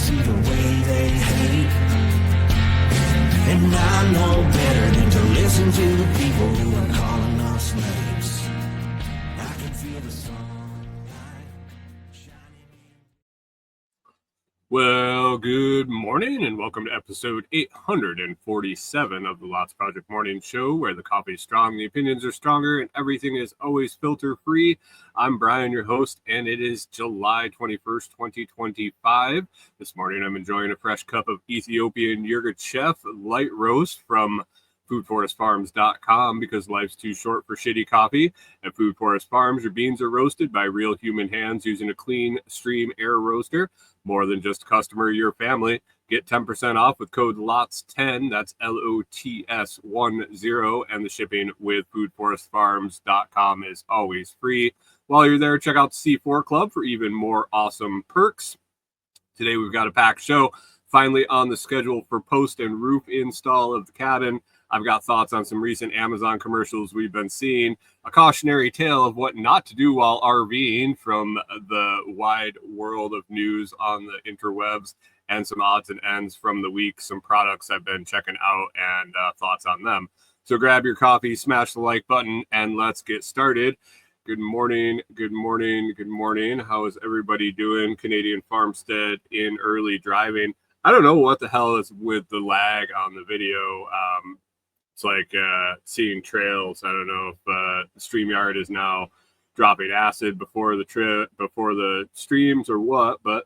see the way they hate. And I know better than to listen to the people who are calling us slaves. I can feel the sunlight shining. Well, good morning and welcome to episode 847 of the Lots Project Morning Show, where the coffee is strong, the opinions are stronger, and everything is always filter free. I'm Brian, your host, and it is July 21st, 2025. This morning I'm enjoying a fresh cup of Ethiopian Yirgacheffe light roast from foodforestfarms.com because life's too short for shitty coffee. At Food Forest Farms, your beans are roasted by real human hands using a clean stream air roaster. More than just a customer, your family. Get 10% off with code LOTS10, that's LOTS10, and the shipping with foodforestfarms.com is always free. While you're there, check out the C4 Club for even more awesome perks. Today we've got a packed show, finally on the schedule for post and roof install of the cabin. I've got thoughts on some recent Amazon commercials we've been seeing, a cautionary tale of what not to do while RVing from the wide world of news on the interwebs, and some odds and ends from the week, some products I've been checking out, and thoughts on them. So grab your coffee, smash the like button, and let's get started. Good morning, good morning, good morning. How is everybody doing? Canadian Farmstead in early driving. I don't know what the hell is with the lag on the video. It's like seeing trails. I don't know if StreamYard is now dropping acid before the streams or what, but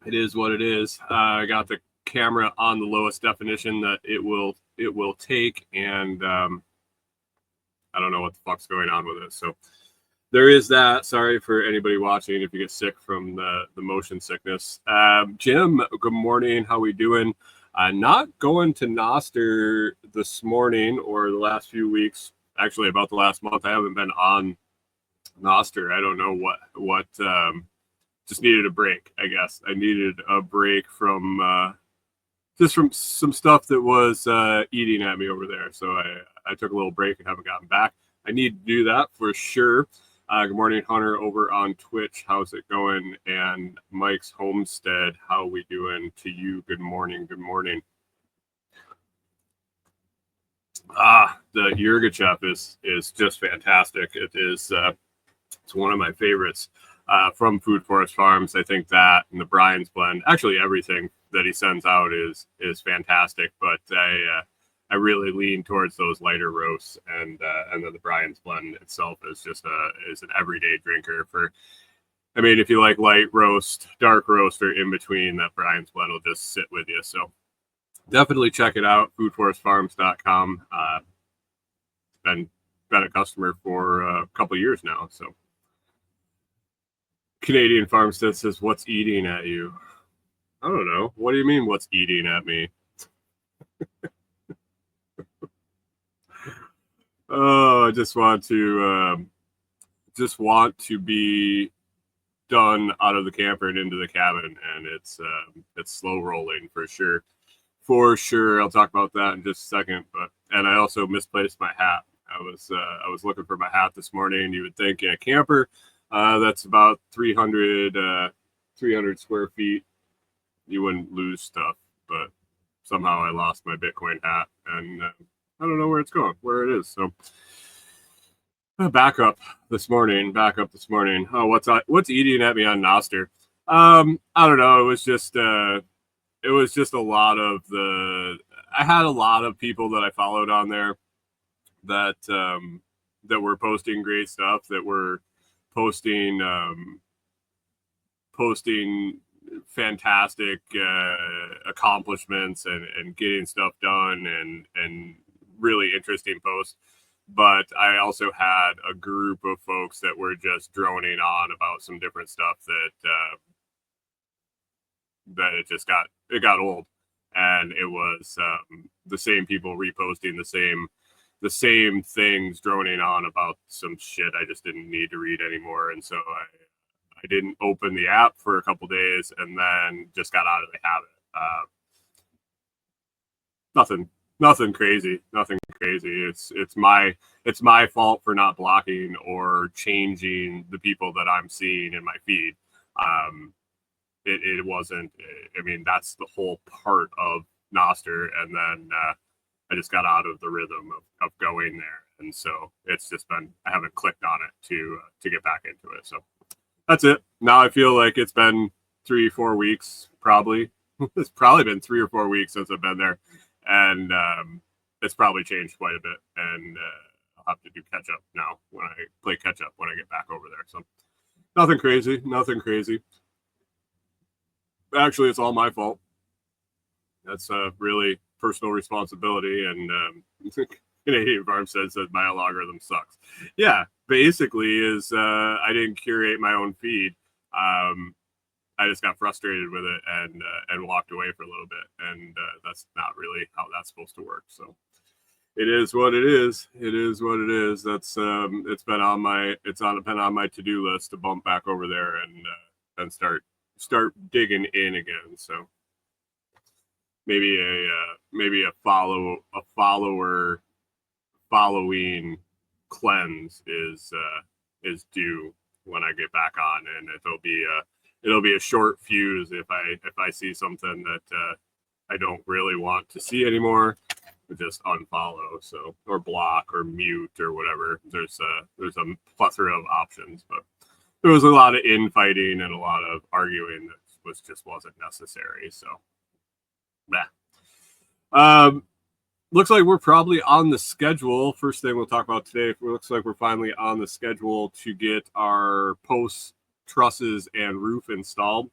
it is what it is. I got the camera on the lowest definition that it will take, and I don't know what the fuck's going on with it. So there is that. Sorry for anybody watching if you get sick from the motion sickness. Jim, good morning. How we doing? Not going to Noster this morning or the last few weeks. Actually, about the last month, I haven't been on Noster. I don't know what. Just needed a break, I guess. I needed a break from just from some stuff that was eating at me over there. So I took a little break and haven't gotten back. I need to do that for sure. Good morning, Hunter, over on Twitch. How's it going? And Mike's Homestead, how we doing to you? Good morning. Good morning. The Yirgacheffe is just fantastic. It is it's one of my favorites from Food Forest Farms. I think that and the Brian's blend, actually everything that he sends out is fantastic. But I really lean towards those lighter roasts, and then the Brian's blend itself is just is an everyday drinker. I mean, if you like light roast, dark roast, or in between, that Brian's blend will just sit with you. So definitely check it out. Foodforestfarms.com. Been a customer for a couple of years now. So Canadian Farmstead says, "What's eating at you?" I don't know. What do you mean? What's eating at me? Oh, I just want to be done out of the camper and into the cabin, and it's slow rolling for sure. For sure, I'll talk about that in just a second. And I also misplaced my hat. I was looking for my hat this morning. You would think in a camper that's about 300 square feet, you wouldn't lose stuff, but somehow I lost my Bitcoin hat, and I don't know where it is. So back up this morning. Oh, what's eating at me on Noster? I don't know. It was just a lot of I had a lot of people that I followed on there that were posting great stuff, that were posting fantastic accomplishments and getting stuff done and really interesting posts. But I also had a group of folks that were just droning on about some different stuff that it got old, and it was the same people reposting the same things, droning on about some shit I just didn't need to read anymore. And so I didn't open the app for a couple days, and then just got out of the habit. Nothing crazy. It's my fault for not blocking or changing the people that I'm seeing in my feed. it wasn't. I mean, that's the whole part of Noster, and then I just got out of the rhythm of going there, and so it's just been I haven't clicked on it to get back into it. So that's it. Now I feel like it's been 3-4 weeks, probably. It's probably been 3 or 4 weeks since I've been there, and it's probably changed quite a bit. And I'll have to do catch up now when I play catch up when I get back over there. So nothing crazy, nothing crazy. Actually, it's all my fault. That's really personal responsibility. And Canadian Farm says that my algorithm sucks. Yeah, basically is I didn't curate my own feed. I just got frustrated with it and walked away for a little bit, and that's not really how that's supposed to work. So it is what it is. It is what it is. That's it's been on my to-do list to bump back over there and start digging in again. So maybe a following cleanse is due when I get back on, and it'll be a short fuse if I see something that I don't really want to see anymore. Just unfollow, so or block or mute or whatever. There's a plethora of options, but there was a lot of infighting and a lot of arguing that just wasn't necessary. So, looks like we're probably on the schedule. First thing we'll talk about today. It looks like we're finally on the schedule to get our posts, trusses, and roof installed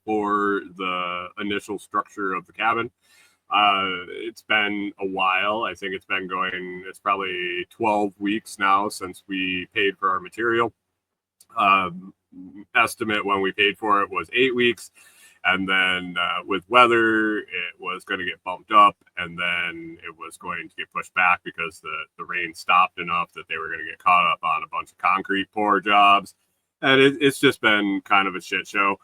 for the initial structure of the cabin. It's been a while. I think it's probably 12 weeks now since we paid for our material. Estimate when we paid for it was 8 weeks. And then with weather, it was going to get bumped up, and then it was going to get pushed back because the rain stopped enough that they were going to get caught up on a bunch of concrete pour jobs. And it's just been kind of a shit show.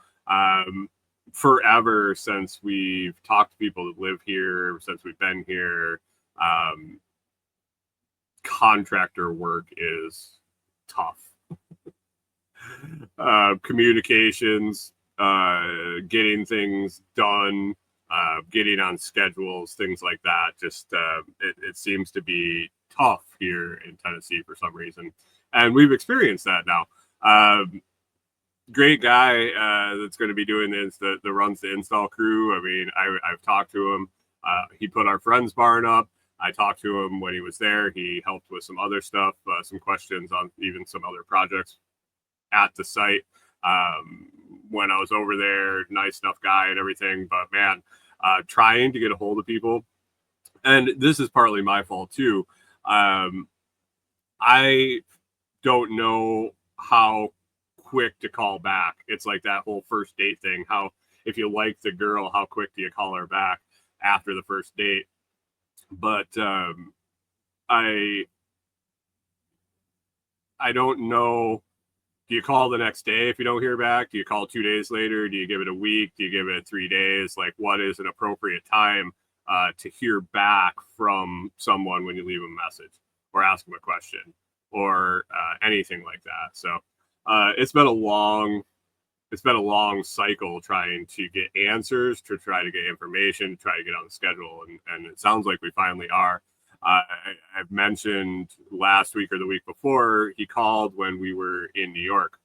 Forever since we've talked to people that live here, since we've been here, contractor work is tough. Communications, getting things done, getting on schedules, things like that. Just it seems to be tough here in Tennessee for some reason, and we've experienced that now. Great guy that's going to be doing this that runs the install crew. I mean, I've talked to him. He put our friend's barn up. I talked to him when he was there. He helped with some other stuff, some questions on even some other projects at the site. When I was over there, nice enough guy and everything. But man, trying to get a hold of people, and this is partly my fault too. I don't know how quick to call back. It's like that whole first date thing. How if you like the girl, how quick do you call her back after the first date? But I don't know. Do you call the next day if you don't hear back? Do you call 2 days later? Do you give it a week? Do you give it 3 days? Like, what is an appropriate time to hear back from someone when you leave a message or ask them a question or anything like that? So it's been a long cycle trying to get answers, to try to get information, to try to get on the schedule, and it sounds like we finally are. I've mentioned last week or the week before, he called when we were in New York.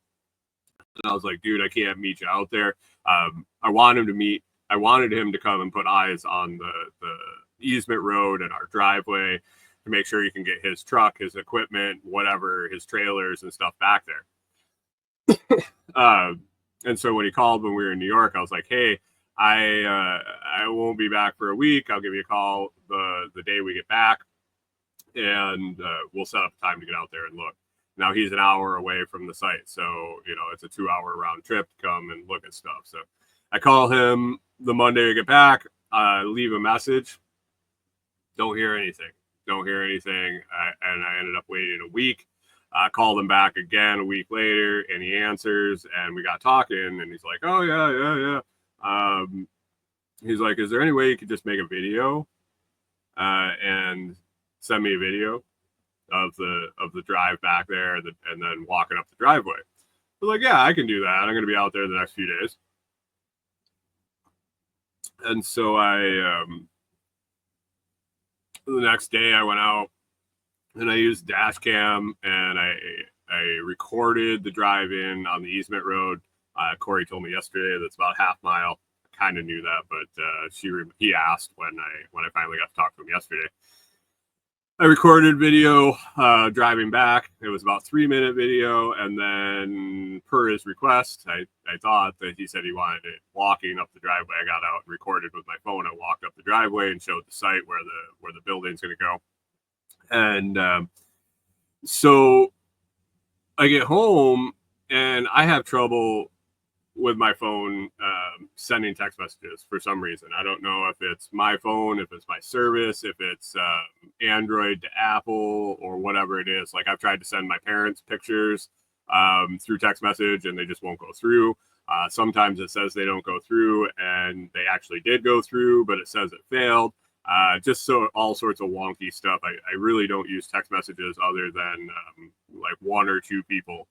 And I was like, dude, I can't meet you out there. I wanted him to come and put eyes on the easement road and our driveway to make sure he can get his truck, his equipment, whatever, his trailers and stuff back there. And so when he called when we were in New York, I was like, hey, I won't be back for a week. I'll give you a call the day we get back, and we'll set up a time to get out there and look. Now he's an hour away from the site, so it's a 2-hour round trip to come and look at stuff. So I call him the Monday we get back, leave a message. Don't hear anything. And I ended up waiting a week. I called him back again a week later, and he answers, and we got talking, and he's like, oh, yeah. He's like, is there any way you could just make a video and send me a video of the drive back there and then walking up the driveway? I was like, yeah, I can do that. I'm going to be out there the next few days. And so the next day I went out and I used dash cam and I recorded the drive-in on the easement road. Corey told me yesterday that's about half mile. I kind of knew that, but he asked when I finally got to talk to him yesterday. I recorded video driving back. It was about 3-minute video, and then per his request, I thought that he said he wanted it walking up the driveway. I got out and recorded with my phone. I walked up the driveway and showed the site where the building's going to go. And so I get home and I have trouble with my phone sending text messages for some reason. I don't know if it's my phone, if it's my service, if it's Android to Apple or whatever it is. Like I've tried to send my parents pictures through text message and they just won't go through. Sometimes it says they don't go through and they actually did go through, but it says it failed. Just so all sorts of wonky stuff. I really don't use text messages other than like 1 or 2 people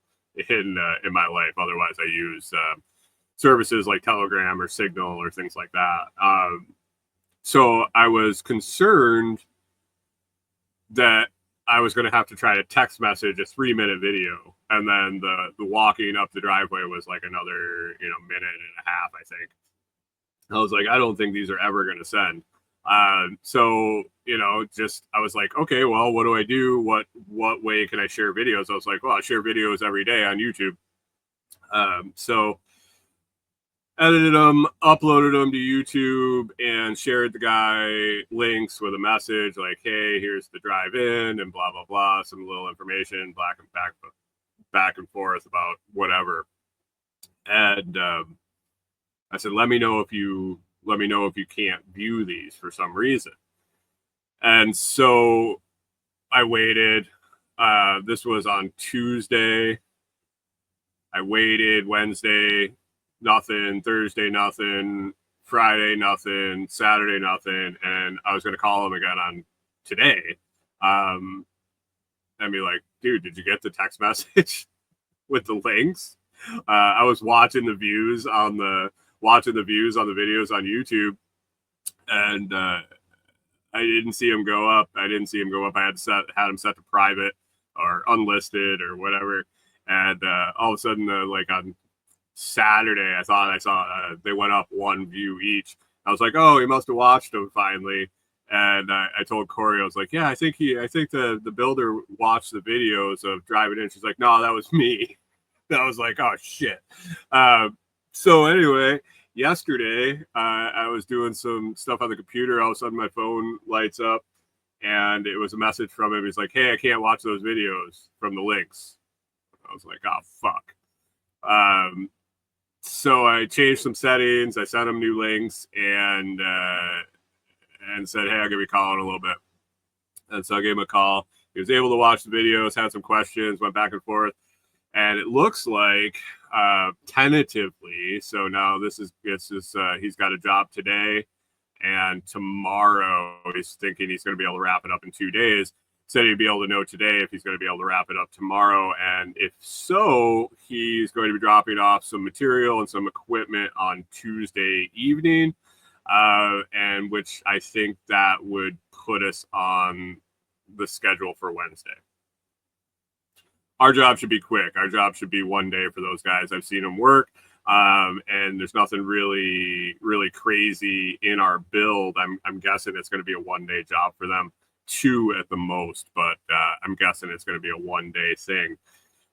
in my life. Otherwise, I use services like Telegram or Signal or things like that. So I was concerned that I was going to have to try to text message a 3-minute video, and then the walking up the driveway was like another minute and a half. I think I was like, I don't think these are ever going to send. So I was like, okay, well, what do I do? What way can I share videos? I was like, well, I share videos every day on YouTube. So edited them, uploaded them to YouTube, and shared the guy links with a message like, hey, here's the drive-in and blah, blah, blah, some little information, back and forth about whatever. And I said, let me know if you can't view these for some reason. And so I waited. This was on Tuesday. I waited. Wednesday, nothing. Thursday, nothing. Friday, nothing. Saturday, nothing. And I was going to call him again on today and be like, dude, did you get the text message with the links? I was watching the views on the videos on YouTube, and I didn't see him go up. I had him set to private or unlisted or whatever. And all of a sudden, like on Saturday, I thought I saw they went up 1 view each. I was like, oh, he must have watched them finally. And I told Corey, I was like, yeah, I think the builder watched the videos of driving in. She's like, no, that was me. And I was like, oh shit. So anyway, yesterday I was doing some stuff on the computer. All of a sudden my phone lights up and it was a message from him. He's like, hey, I can't watch those videos from the links. I was like, oh fuck. So I changed some settings. I sent him new links and said, hey, I'll give you a call in a little bit. And so I gave him a call. He was able to watch the videos, had some questions, went back and forth. And it looks like tentatively, so now he's got a job today and tomorrow. He's thinking he's going to be able to wrap it up in 2 days. Said he'd be able to know today if he's going to be able to wrap it up tomorrow. And if so, he's going to be dropping off some material and some equipment on Tuesday evening, and which I think that would put us on the schedule for Wednesday. Our job should be quick. Our job should be 1 day for those guys. I've seen them work, and there's nothing really, really crazy in our build. I'm guessing it's going to be a 1 day job for them, 2 at the most, but I'm guessing it's going to be a 1 day thing.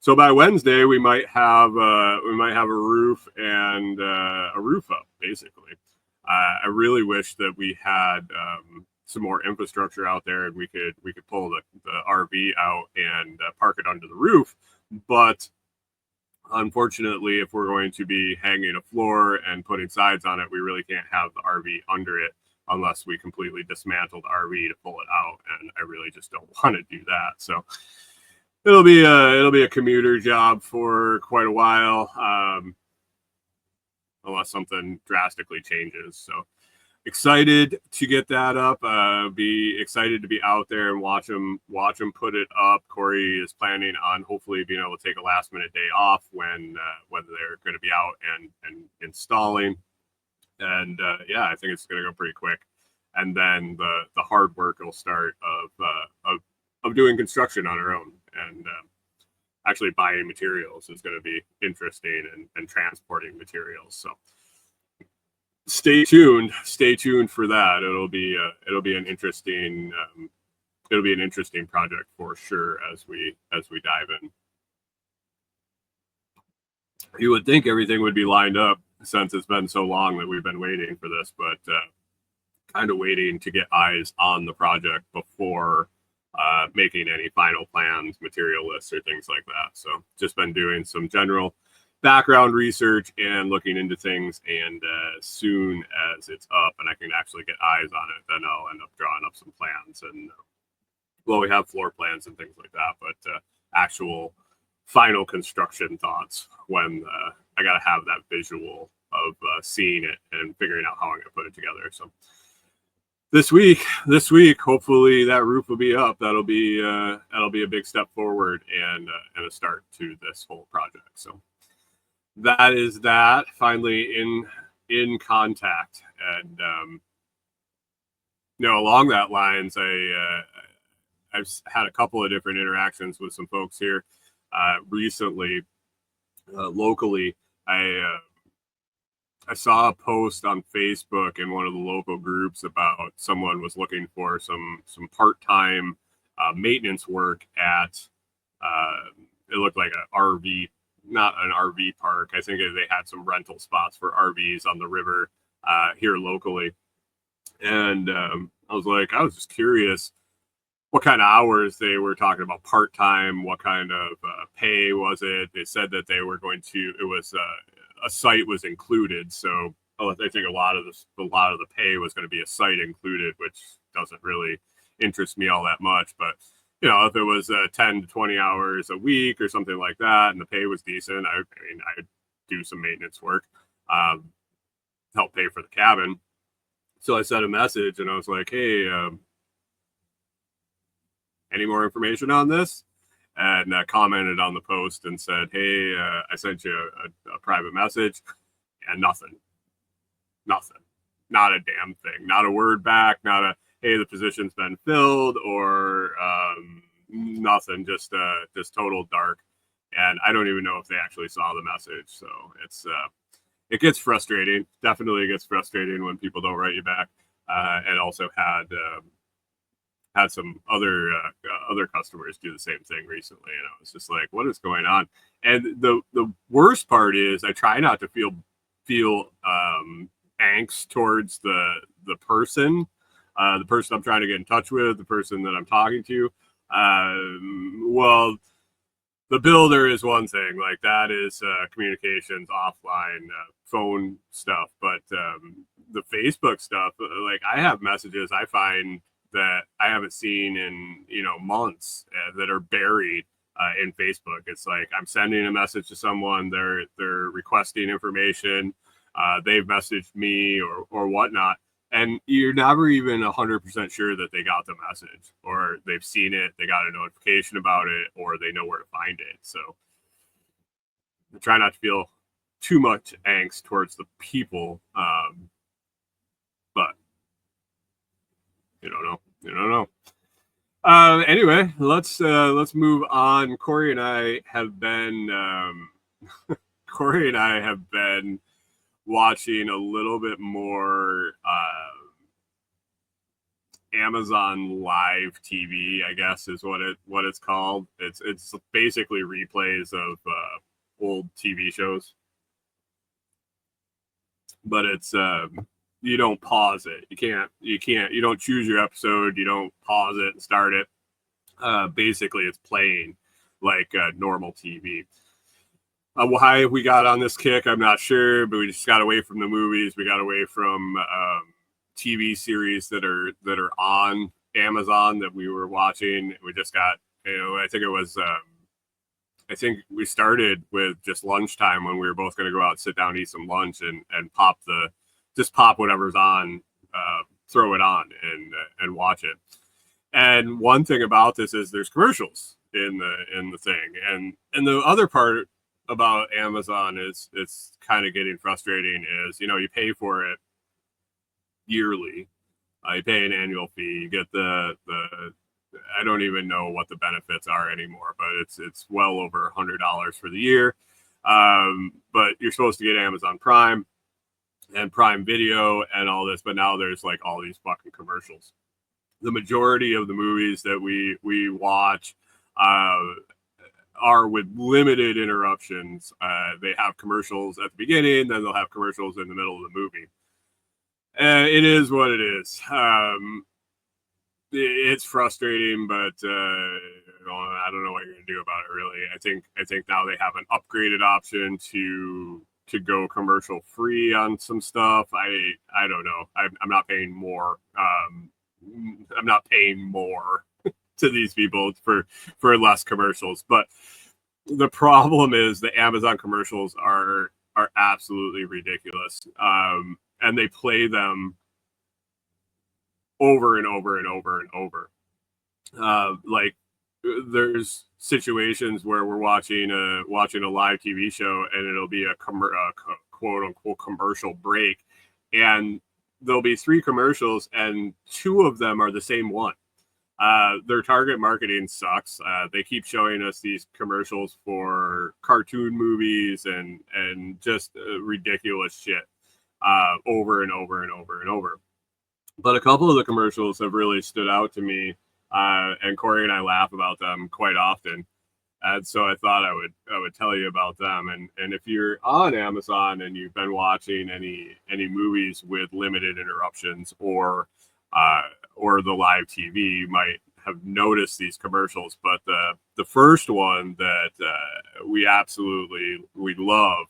So by Wednesday, we might have a roof and a roof up, basically. I really wish that we had some more infrastructure out there and we could pull the RV out and park it under the roof. But unfortunately, if we're going to be hanging a floor and putting sides on it, we really can't have the RV under it unless we completely dismantle the RV to pull it out. And I really just don't want to do that. So it'll be a commuter job for quite a while, unless something drastically changes. So excited to get that up. Be excited to be out there and watch them put it up. Corey is planning on hopefully being able to take a last minute day off when they're going to be out and installing. And yeah, I think it's going to go pretty quick. And then the hard work will start of doing construction on our own, and actually buying materials is going to be interesting, and transporting materials. So stay tuned for that. It'll be an interesting project for sure as we dive in. You would think everything would be lined up since it's been so long that we've been waiting for this, but kind of waiting to get eyes on the project before making any final plans, material lists, or things like that. So just been doing some general background research and looking into things, and as soon as it's up and I can actually get eyes on it, then I'll end up drawing up some plans. And well, we have floor plans and things like that, but actual final construction thoughts when I got to have that visual of seeing it and figuring out how I'm going to put it together. So this week, hopefully that roof will be up. That'll be a big step forward and a start to this whole project. So that is that. Finally in contact, and along that lines, I've had a couple of different interactions with some folks here recently. Locally, I saw a post on Facebook in one of the local groups about someone was looking for some part-time maintenance work at it looked like an RV, not an RV park. I think they had some rental spots for RVs on the river here locally. And I was just curious what kind of hours they were talking about part-time, what kind of pay was it. They said that they were going to, it was a site was included. So I think a lot of the pay was going to be a site included, which doesn't really interest me all that much. But, if it was 10 to 20 hours a week or something like that, and the pay was decent, I'd do some maintenance work, help pay for the cabin. So I sent a message and I was like, hey, any more information on this? And commented on the post and said, hey, I sent you a private message, and nothing, not a damn thing, not a word back, not a, hey, the position's been filled, or nothing, just total dark. And I don't even know if they actually saw the message. So it gets frustrating. Definitely gets frustrating when people don't write you back. And also had some other customers do the same thing recently, and I was just like, what is going on? And the worst part is I try not to feel angst towards the person I'm trying to get in touch with, the person that I'm talking to. Well, the builder is one thing, like that is communications offline, phone stuff, but the Facebook stuff, like I have messages I find that I haven't seen in months that are buried in Facebook. It's like I'm sending a message to someone, they're requesting information, they've messaged me or whatnot, and you're never even 100% sure that they got the message, or they've seen it, they got a notification about it, or they know where to find it. So I try not to feel too much angst towards the people, but you don't know. Anyway, let's move on. Corey and I have been watching a little bit more Amazon Live TV, I guess is what it's called. It's basically replays of old TV shows, but it's you don't pause it. You don't choose your episode. You don't pause it and start it. Basically, it's playing like normal TV. Why we got on this kick, I'm not sure, but we just got away from the movies. We got away from TV series that are on Amazon that we were watching. We just got, I think we started with just lunchtime when we were both going to go out, sit down, eat some lunch, and pop whatever's on, throw it on and watch it. And one thing about this is there's commercials in the thing, and the other part about Amazon is it's kind of getting frustrating is you pay for it yearly. You pay an annual fee. You get the I don't even know what the benefits are anymore, but it's well over $100 for the year. But you're supposed to get Amazon Prime and Prime Video and all this, but now there's like all these fucking commercials. The majority of the movies that we watch are with limited interruptions. They have commercials at the beginning, then they'll have commercials in the middle of the movie. It is what it is. It's frustrating, but I don't know what you're gonna do about it. Really, I think now they have an upgraded option to go commercial free on some stuff. I don't know. I'm not paying more. I'm not paying more to these people for less commercials. But the problem is the Amazon commercials are absolutely ridiculous. And they play them over and over and over and over. Like there's situations where we're watching a live TV show and it'll be a quote unquote commercial break, and there'll be 3 commercials and 2 of them are the same one. Their target marketing sucks. They keep showing us these commercials for cartoon movies and just ridiculous shit over and over and over and over. But a couple of the commercials have really stood out to me, and Corey and I laugh about them quite often. And so I thought I would tell you about them. And if you're on Amazon and you've been watching any movies with limited interruptions or the live TV, you might have noticed these commercials. But the first one that we love,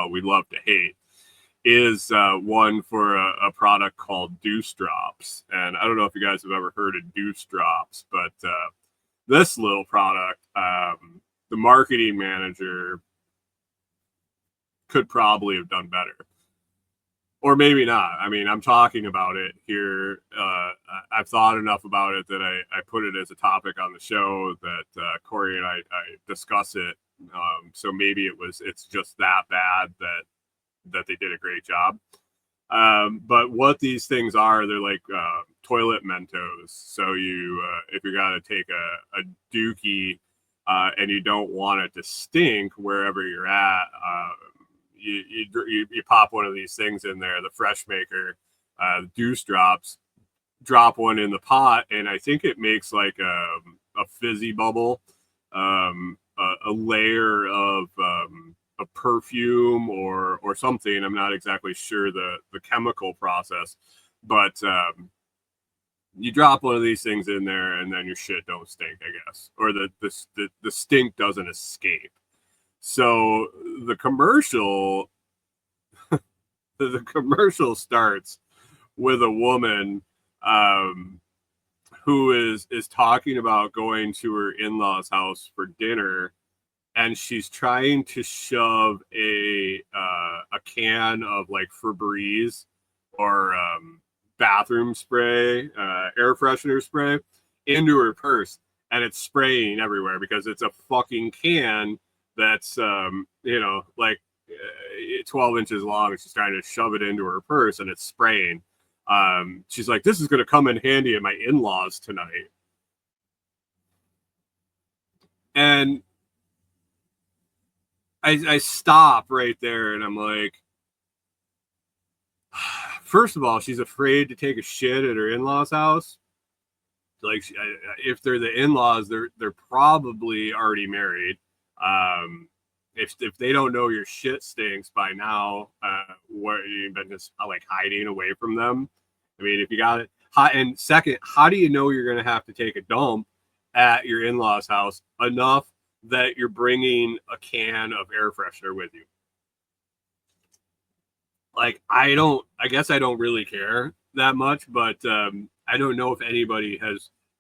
we love to hate, is one for a product called Deuce Drops. And I don't know if you guys have ever heard of Deuce Drops, but this little product, the marketing manager could probably have done better. Or maybe not. I mean, I'm talking about it here. I've thought enough about it that I put it as a topic on the show that Corey and I discuss it. So maybe it's just that bad that they did a great job. But what these things are, they're like toilet Mentos. So if you got to take a dookie and you don't want it to stink wherever you're at, you pop one of these things in there, the Fresh Maker, Deuce Drops, drop one in the pot, and I think it makes like a fizzy bubble, a layer of a perfume or something. I'm not exactly sure the chemical process, but you drop one of these things in there and then your shit don't stink, I guess, or the stink doesn't escape. So the commercial starts with a woman who is talking about going to her in-laws' house for dinner, and she's trying to shove a can of like Febreze or bathroom spray, air freshener spray, into her purse, and it's spraying everywhere because it's a fucking can that's like 12 inches long, and she's trying to shove it into her purse and it's spraying. She's like, this is going to come in handy at my in-laws tonight. And I stop right there and I'm like, first of all, she's afraid to take a shit at her in-laws' house. Like, if they're the in-laws, they're probably already married. If they don't know your shit stinks by now, what you've been just like hiding away from them. I mean, if you got it. And second, how do you know you're going to have to take a dump at your in-laws' house enough that you're bringing a can of air freshener with you? Like, I guess I don't really care that much, but I don't know if anybody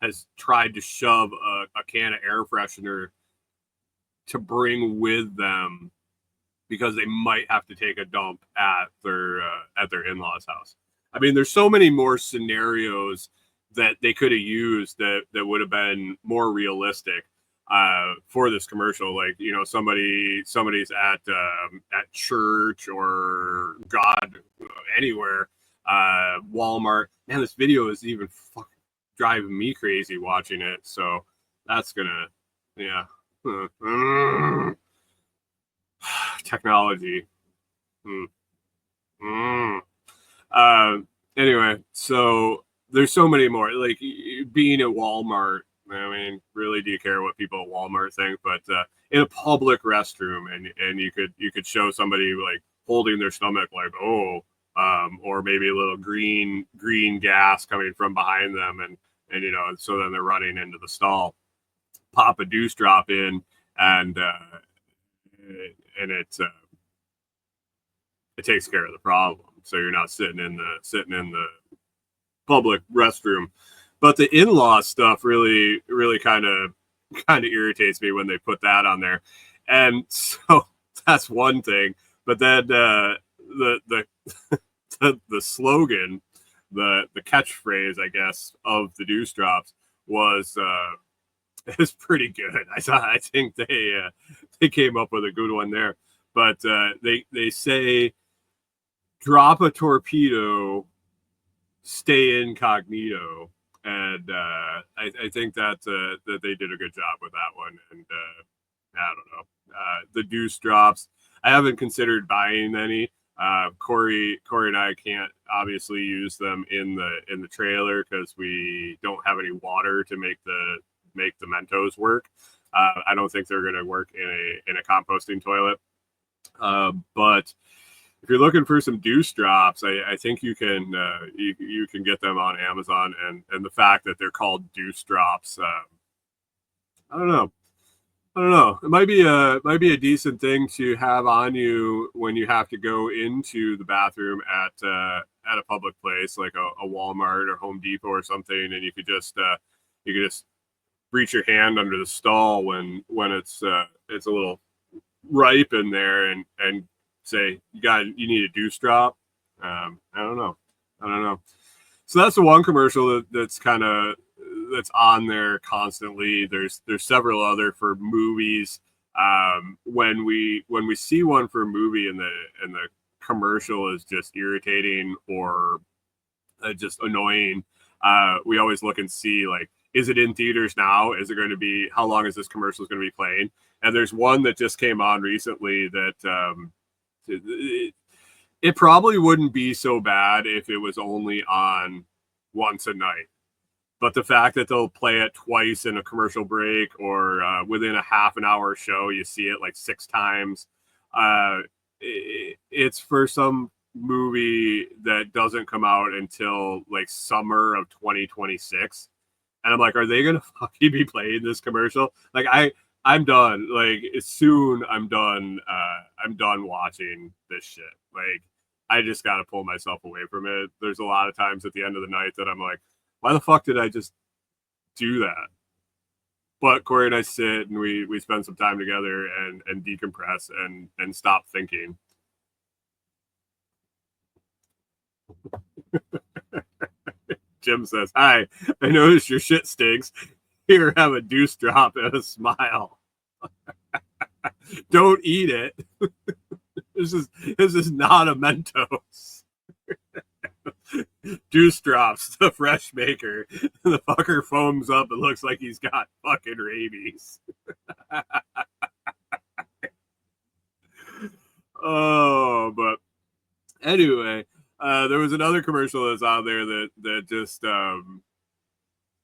has tried to shove a can of air freshener to bring with them because they might have to take a dump at their in-laws' house. I mean, there's so many more scenarios that they could have used that would have been more realistic for this commercial. Like, somebody's at church or God, anywhere, Walmart. Man, this video is even fucking driving me crazy watching it. So that's gonna, yeah. Technology. Anyway, so there's so many more. Like being at Walmart. I mean, really, do you care what people at Walmart think? But in a public restroom, and you could show somebody like holding their stomach, like or maybe a little green gas coming from behind them, and so then they're running into the stall, pop a deuce drop in, and it takes care of the problem. So you're not sitting in the public restroom. But the in-law stuff really kind of irritates me when they put that on there. And so that's one thing. But then the slogan, the catchphrase, I guess, of the deuce drops was is pretty good. I think they came up with a good one there. But they say, drop a torpedo, stay incognito, and I think that they did a good job with that one. And I don't know, the deuce drops. I haven't considered buying any. Corey and I can't obviously use them in the trailer because we don't have any water to make the Mentos work. I don't think they're going to work in a composting toilet. But if you're looking for some deuce drops, I think you can you can get them on Amazon, and the fact that they're called deuce drops, I don't know. It might be a decent thing to have on you when you have to go into the bathroom at a public place like a Walmart or Home Depot or something, and you could just reach your hand under the stall when it's a little ripe in there and say you need a deuce drop. I don't know. So that's the one commercial that's on there constantly. There's several other for movies. When we see one for a movie and the commercial is just irritating or just annoying, we always look and see, like, is it in theaters now? Is it going to be, how long is this commercial going to be playing? And there's one that just came on recently that it probably wouldn't be so bad if it was only on once a night. But the fact that they'll play it twice in a commercial break or within a half an hour show, you see it like 6 times. It's for some movie that doesn't come out until like summer of 2026. And I'm like, are they going to fucking be playing this commercial? Like, I'm done. Like, soon I'm done. I'm done watching this shit. Like, I just got to pull myself away from it. There's a lot of times at the end of the night that I'm like, why the fuck did I just do that? But Corey and I sit and we spend some time together and decompress and stop thinking. Jim says, "Hi, I noticed your shit stinks. Here, have a deuce drop and a smile. Don't eat it. This is not a Mentos." Deuce drops, the fresh maker. The fucker foams up and looks like he's got fucking rabies. Oh, but anyway, there was another commercial that's out there that just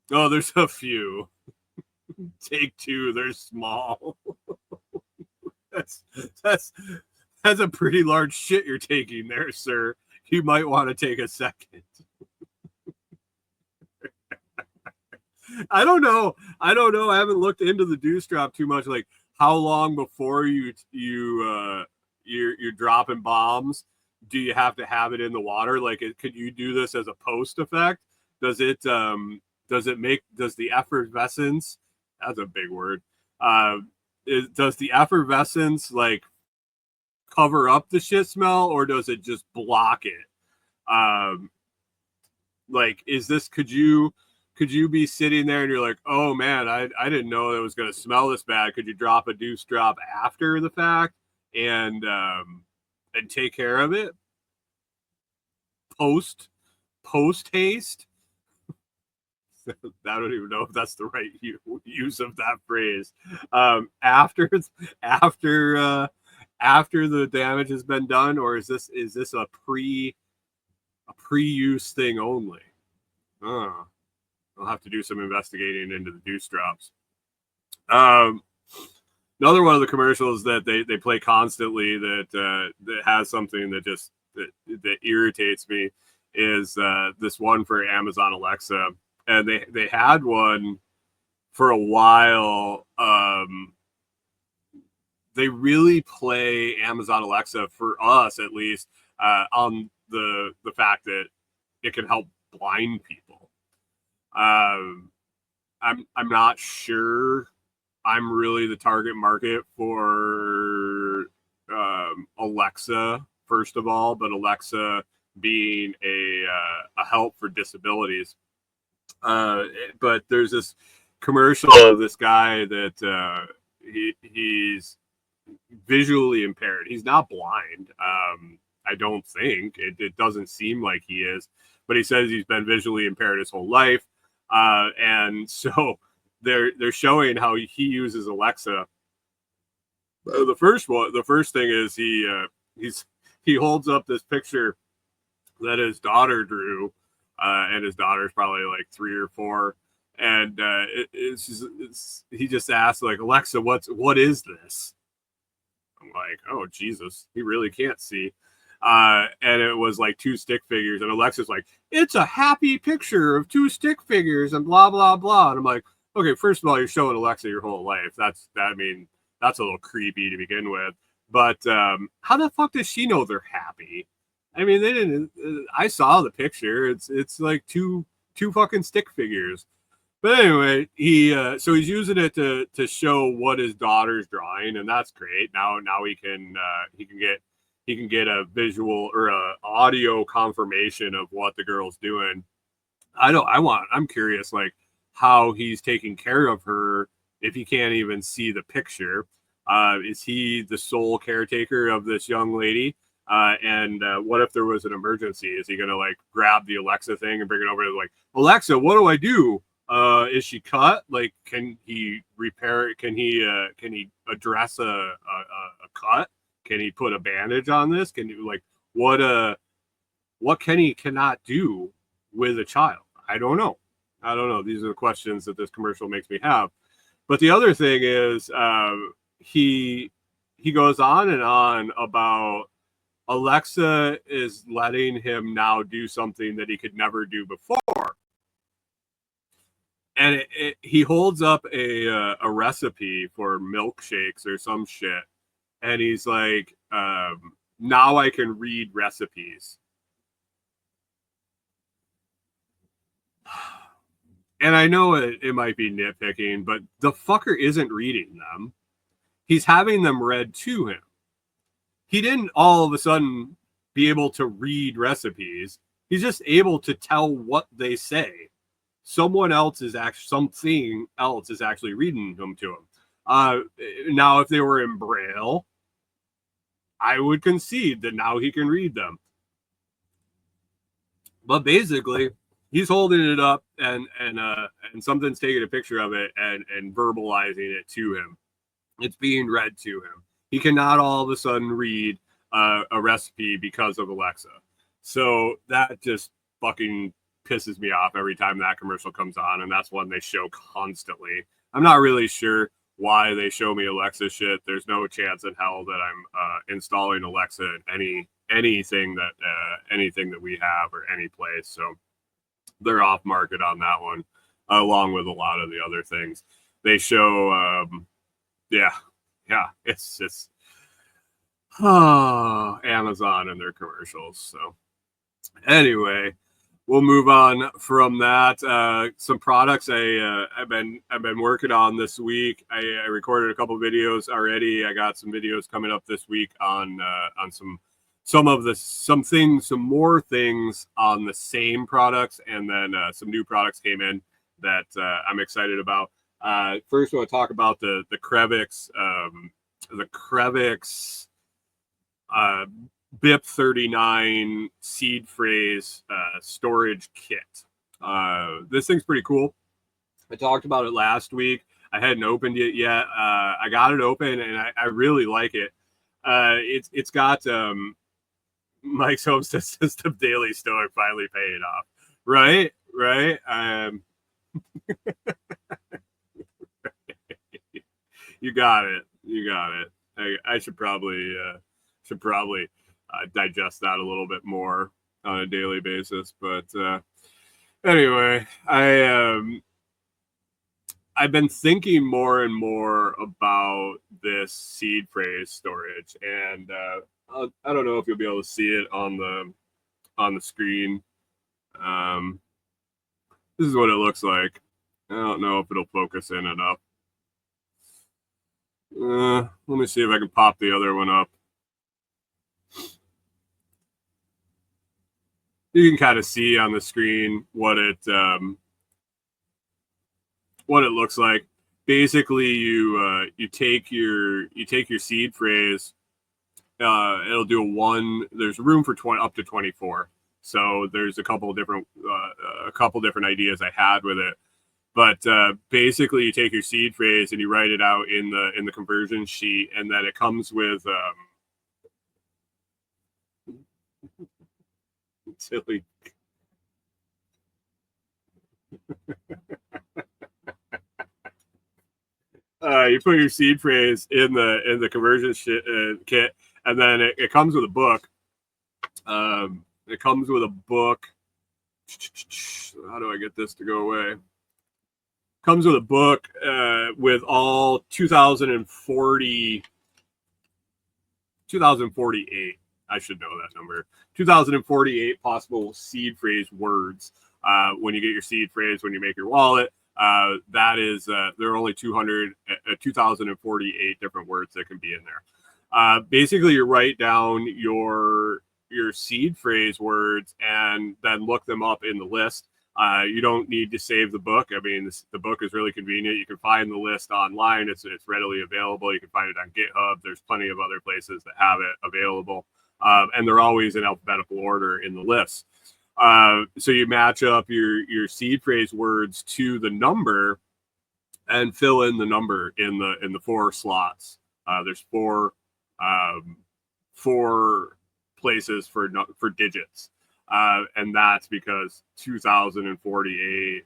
there's a few. Take 2, they're small. That's a pretty large shit you're taking there, sir. You might want to take a second. I don't know. I haven't looked into the deuce drop too much. Like, how long before you're dropping bombs do you have to have it in the water? Like, could you do this as a post effect? Does the effervescence? That's a big word. Does the effervescence like cover up the shit smell, or does it just block it? Like, is this, could you be sitting there and you're like, oh man, I didn't know it was going to smell this bad. Could you drop a deuce drop after the fact and take care of it post post haste. I don't even know if that's the right use of that phrase. After the damage has been done, or is this a pre-use thing only? I'll have to do some investigating into the deuce drops. Another one of the commercials that they play constantly that has something that irritates me is this one for Amazon Alexa. And they had one for a while. They really play Amazon Alexa, for us at least, on the fact that it can help blind people. I'm not sure I'm really the target market for Alexa, first of all, but Alexa being a help for disabilities. But there's this commercial of this guy that he's visually impaired. He's not blind. I don't think it doesn't seem like he is, but he says he's been visually impaired his whole life. And so they're showing how he uses Alexa. The first thing is he holds up this picture that his daughter drew. And his daughter's probably like 3 or 4, and he just asked, like, Alexa, what is this? I'm like, oh Jesus, he really can't see. And it was like 2 stick figures, and Alexa's like, it's a happy picture of 2 stick figures, and blah blah blah. And I'm like, okay, first of all, you're showing Alexa your whole life. That's a little creepy to begin with. But how the fuck does she know they're happy? I mean, they didn't. I saw the picture. It's like two fucking stick figures. But anyway, so he's using it to show what his daughter's drawing, and that's great. Now he can get a visual or a audio confirmation of what the girl's doing. I'm curious, like, how he's taking care of her if he can't even see the picture. Is he the sole caretaker of this young lady? And what if there was an emergency? Is he going to like grab the Alexa thing and bring it over to like, Alexa, what do I do? Is she cut? Like, can he repair it? Can he address a cut? Can he put a bandage on this? Can you like, what can he cannot do with a child? I don't know. These are the questions that this commercial makes me have. But the other thing is, he goes on and on about Alexa is letting him now do something that he could never do before. And he holds up a recipe for milkshakes or some shit. And he's like, now I can read recipes. And I know it might be nitpicking, but the fucker isn't reading them. He's having them read to him. He didn't all of a sudden be able to read recipes. He's just able to tell what they say. Something else is actually reading them to him. Now, if they were in Braille, I would concede that now he can read them. But basically, he's holding it up and something's taking a picture of it and verbalizing it to him. It's being read to him. He cannot all of a sudden read a recipe because of Alexa. So that just fucking pisses me off every time that commercial comes on, and that's one they show constantly. I'm not really sure why they show me Alexa shit. There's no chance in hell that I'm installing Alexa in anything that we have or any place. So they're off market on that one, along with a lot of the other things they show. It's just Amazon and their commercials. So anyway, we'll move on from that. Some products I've been working on this week. I recorded a couple videos already. I got some videos coming up this week on some more things on the same products, and then some new products came in that I'm excited about. First, I want to talk about the Krevix BIP 39 seed phrase storage kit. This thing's pretty cool. I talked about it last week. I hadn't opened it yet. I got it open, and I really like it. It's got Mike's Homestead System Daily Stoic finally paying off. Right. You got it. I should probably digest that a little bit more on a daily basis. But anyway, I've been thinking more and more about this seed phrase storage, and I don't know if you'll be able to see it on the screen. This is what it looks like. I don't know if it'll focus in enough. Let me see if I can pop the other one up. You can kind of see on the screen what it looks like. Basically, you take your seed phrase. It'll do a 1. There's room for up to 24. So there's a couple different ideas I had with it. But basically, you take your seed phrase and you write it out in the conversion sheet, and then it comes with silly. You put your seed phrase in the conversion kit, and then it comes with a book. It comes with a book. How do I get this to go away? Comes with a book with all 2048. I should know that number. 2048 possible seed phrase words. When you get your seed phrase, when you make your wallet, that is there are only 2048 different words that can be in there. Basically, you write down your seed phrase words and then look them up in the list. You don't need to save the book. I mean, the book is really convenient. You can find the list online. It's readily available. You can find it on GitHub. There's plenty of other places that have it available. And they're always in alphabetical order in the list. So you match up your seed phrase words to the number and fill in the number in the 4 slots. There's four places for digits. And that's because 2048,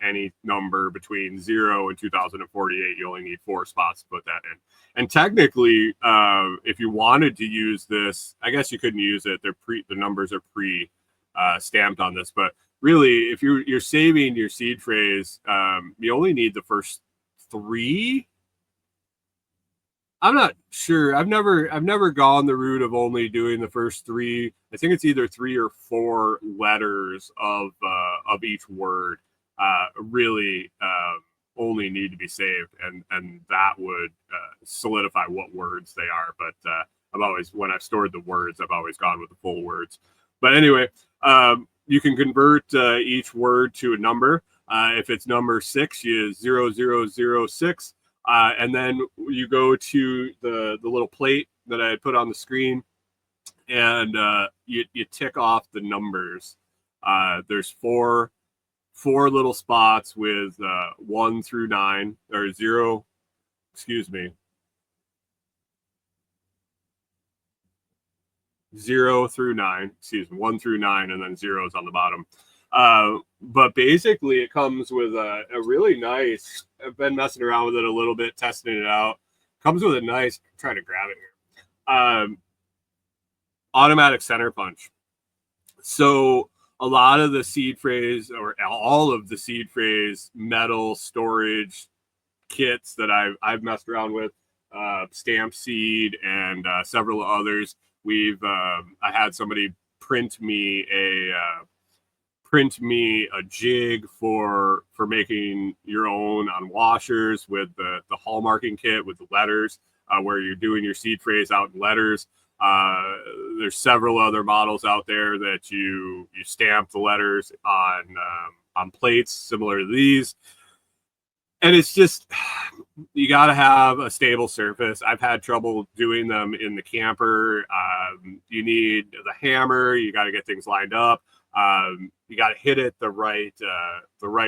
any number between 0 and 2048, you only need 4 spots to put that in. And technically, if you wanted to use this, I guess you couldn't use it. The numbers are stamped on this, but really, if you're saving your seed phrase, you only need the first 3. I'm not sure. I've never gone the route of only doing the first 3. I think it's either 3 or 4 letters of each word really only need to be saved, and that would solidify what words they are. But when I've stored the words, I've always gone with the full words. But anyway, you can convert each word to a number. If it's number 6, you use 0006. And then you go to the little plate that I put on the screen, and you tick off the numbers. There's four little spots with 1 through 9, or 0. Excuse me. 0 through 9. Excuse me. 1 through 9, and then 0 is on the bottom. But basically, it comes with a really nice. I've been messing around with it a little bit, testing it out. Comes with a nice. Try to grab it here. Automatic center punch. So a lot of the seed phrase, or all of the seed phrase metal storage kits that I've messed around with, Stamp Seed and several others. I had somebody print me a jig for making your own on washers with the hallmarking kit with the letters, where you're doing your seed phrase out in letters. There's several other models out there that you stamp the letters on plates similar to these, and it's just you got to have a stable surface. I've had trouble doing them in the camper. You need the hammer. You got to get things lined up. You got to hit it the right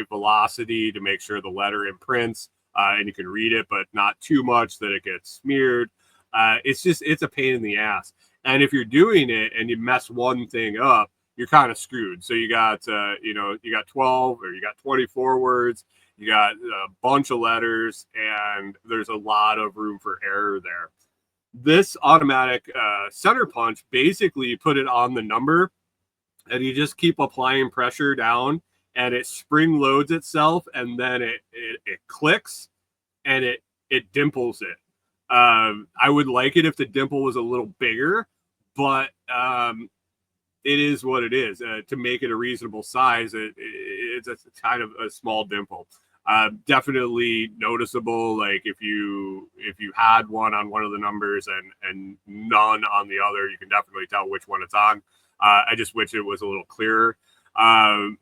velocity to make sure the letter imprints and you can read it, but not too much that it gets smeared. It's a pain in the ass. And if you're doing it and you mess one thing up, you're kind of screwed. So you got 12 or you got 24 words. You got a bunch of letters, and there's a lot of room for error there. This automatic center punch, basically you put it on the number, and you just keep applying pressure down, and it spring loads itself, and then it clicks, and it dimples it. I would like it if the dimple was a little bigger, but it is what it is. To make it a reasonable size, it's a kind of a small dimple. Definitely noticeable. Like if you had one on one of the numbers and none on the other, you can definitely tell which one it's on. I just wish it was a little clearer.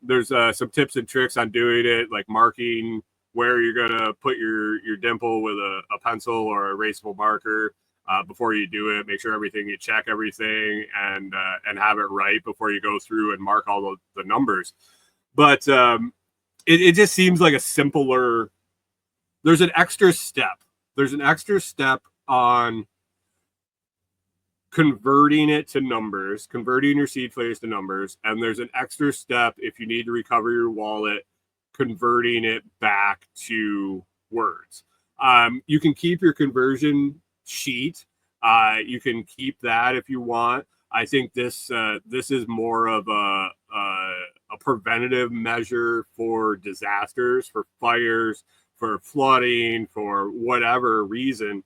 There's some tips and tricks on doing it, like marking where you're gonna put your dimple with a pencil or a erasable marker before you do it. Make sure you check everything and have it right before you go through and mark all the numbers. But it just seems like a simpler. There's an extra step. There's an extra step on converting it to numbers, converting your seed phrase to numbers, and there's an extra step if you need to recover your wallet, converting it back to words. You can keep your conversion sheet. You can keep that if you want. I think this is more of a preventative measure for disasters, for fires, for flooding, for whatever reason.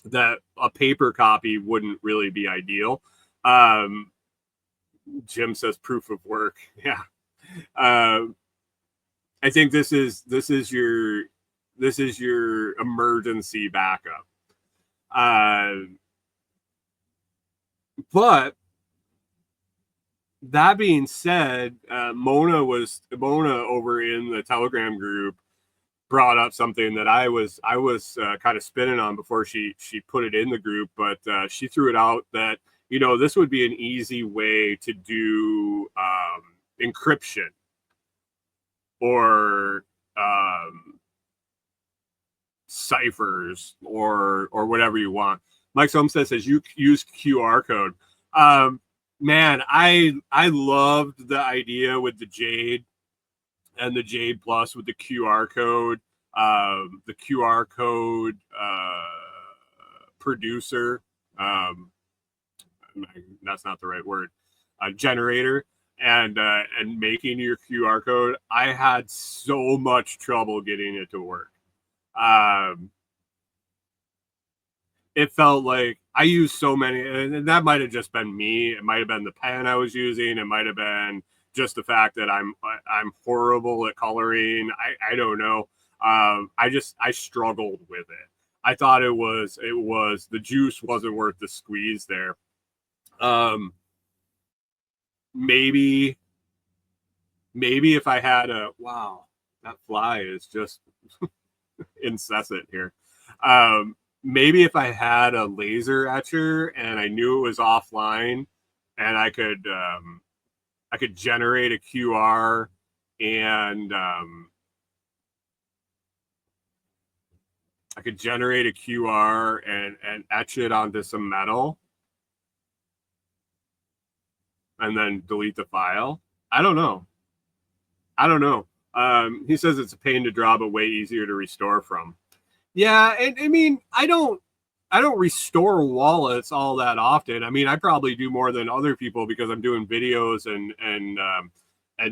That a paper copy wouldn't really be ideal. Jim says proof of work. Yeah. I think this is your emergency backup. But that being said, Mona over in the Telegram group brought up something that I was kind of spinning on before she put it in the group, but she threw it out that this would be an easy way to do encryption or ciphers or whatever you want. Mike Somstead says you use QR code. Man, I loved the idea with the Jade and the Jade Plus with the QR code producer. That's not the right word. Generator and making your QR code. I had so much trouble getting it to work. It felt like I used so many, and that might have just been me. It might have been the pen I was using. It might have been just the fact that I'm horrible at coloring. I don't know. I struggled with it. I thought it was the juice wasn't worth the squeeze there. Maybe if I had wow, that fly is just incessant here. Maybe if I had a laser etcher and I knew it was offline and I could generate a QR and and etch it onto some metal and then delete the file. I don't know. He says it's a pain to draw, but way easier to restore from. Yeah, and I mean, I don't restore wallets all that often. I mean, I probably do more than other people because I'm doing videos and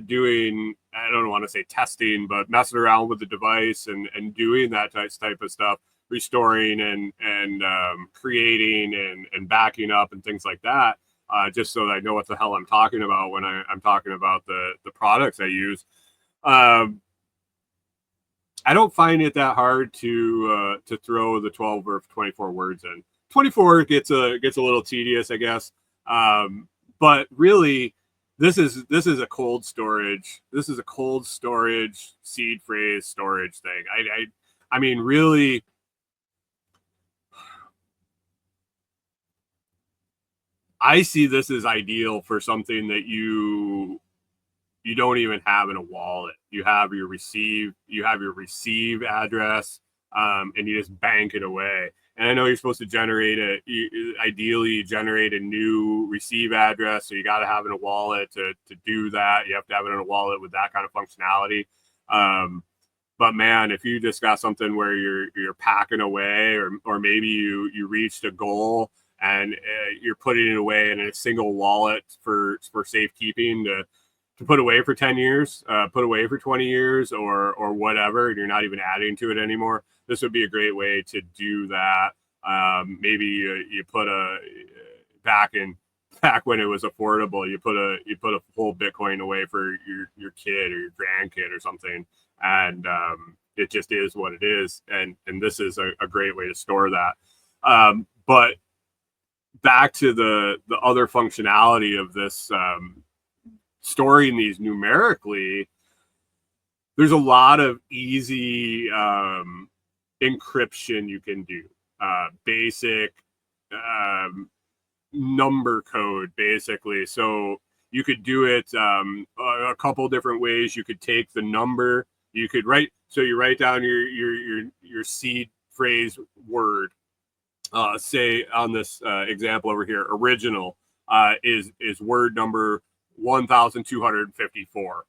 doing, I don't want to say testing, but messing around with the device and doing that type of stuff, restoring and creating and backing up and things like that, just so that I know what the hell I'm talking about when I'm talking about the products I use. I don't find it that hard to throw the 12 or 24 words in. 24 gets a little tedious, I guess. But really, this is a cold storage. This is a cold storage seed phrase storage thing. I mean, really, I see this as ideal for something that you don't even have in a wallet. You have your receive address, and you just bank it away. And I know you're supposed to ideally generate a new receive address, so you got to have it in a wallet to do that. You have to have it in a wallet with that kind of functionality. But man, if you just got something where you're packing away, or maybe you reached a goal and you're putting it away in a single wallet for safekeeping to put away for 10 years, put away for 20 years, or whatever, and you're not even adding to it anymore, this would be a great way to do that. Maybe you put back when it was affordable, you put a full Bitcoin away for your kid or your grandkid or something, and it just is what it is. And this is a great way to store that. But back to the other functionality of this, storing these numerically, there's a lot of easy encryption you can do. Basic number code, basically. So you could do it a couple different ways. You could take the number. You write down your seed phrase word. Say on this example over here, original is word number 1,254.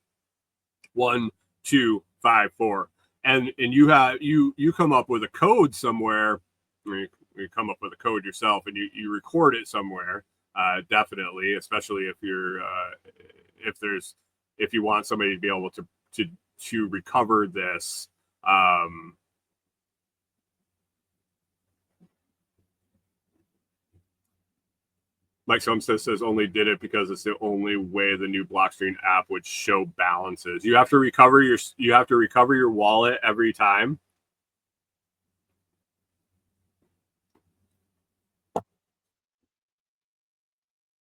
1254. And you come up with a code somewhere. You come up with a code yourself, and you record it somewhere. Definitely, especially if you want somebody to be able to recover this. Mike Sumstead says only did it because it's the only way the new Blockstream app would show balances. You have to recover your wallet every time.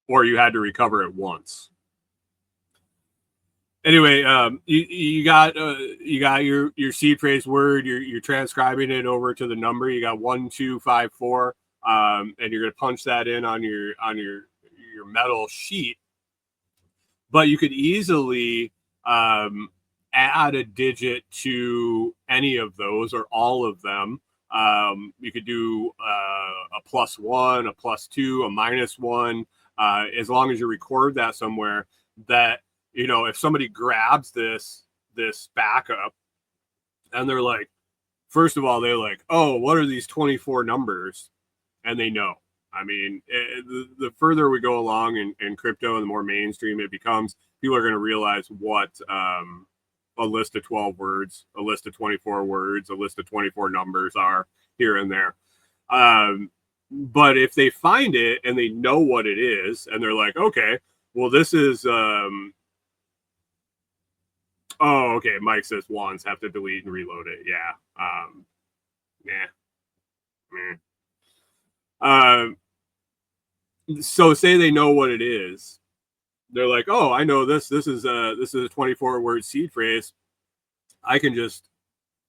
Or you had to recover it once. Anyway, you got your seed phrase word. You're transcribing it over to the number. You got 1254. And you're going to punch that in on your metal sheet. But you could easily add a digit to any of those or all of them. You could do a +1, a +2, a -1, as long as you record that somewhere. That, if somebody grabs this backup and they're like, first of all, they're like, oh, what are these 24 numbers? And they know. I mean, the further we go along in crypto and the more mainstream it becomes, people are going to realize what a list of 12 words, a list of 24 words, a list of 24 numbers are here and there. But if they find it and they know what it is, and they're like, okay, well, this is, okay, Mike says wands have to delete and reload it. Yeah. So say they know what it is. They're like, oh, I know this. This is a 24-word seed phrase. I can just